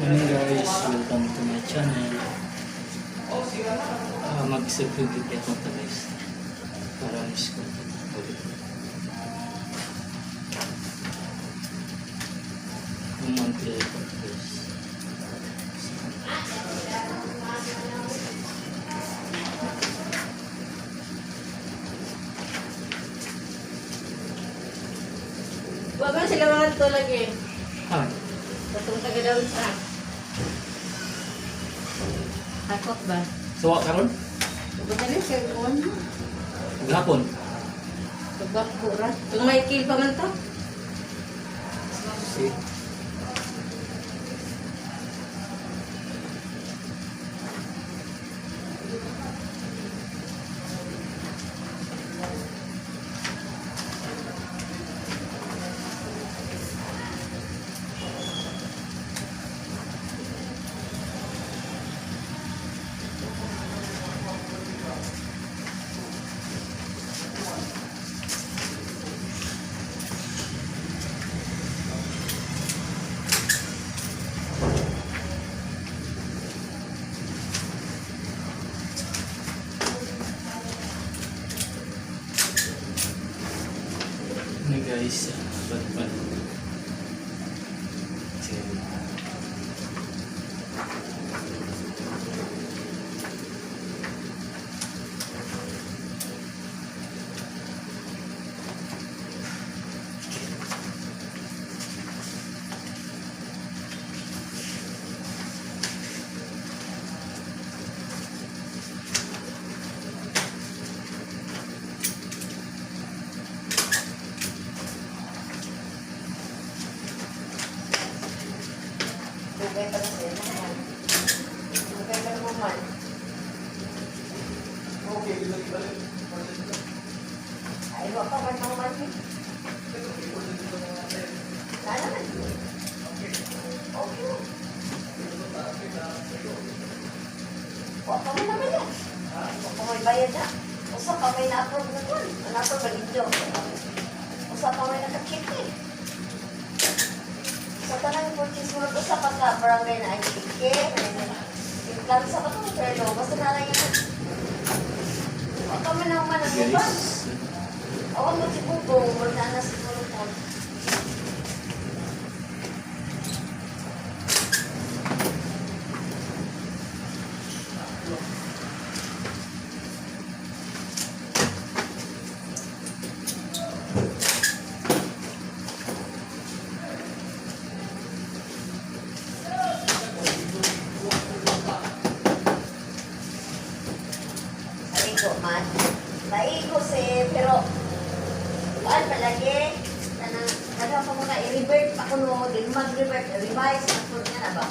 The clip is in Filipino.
Morning guys, welcome to my channel. Mag-subscribe ako guys para miss ko yung monthly report guys. Wag mo sila mga ito lagi. Ah, Batong taga daw sa. Hakot ba? suwa karon? Pagkali siya kon. Gahapon. Pagbakura. Kung may kill pa man to. Si ni guys, bat-bat. Bugay pa na siya naman. Bugay pa naman. Ay, wag pa ba naman eh? Sana na. Okay. Wag pa man naman yan. Wag pa may bayad na. Usa pa may na-approve na doon. Na-approve ba dito? Usa pa may nakakit eh. Sa tanang purchase mo ito sa pagka-barangay na ay tike. Lang sa katong pero basta na lang yun. Huwag ka man naman ang iba. Guys, Huwag mo si Bubong. Huwag na na siguro po. Maigo man. Maigo pero kuan palagi nang pa mga i-revert pa kuno din mag-revert revise na po niya na ba?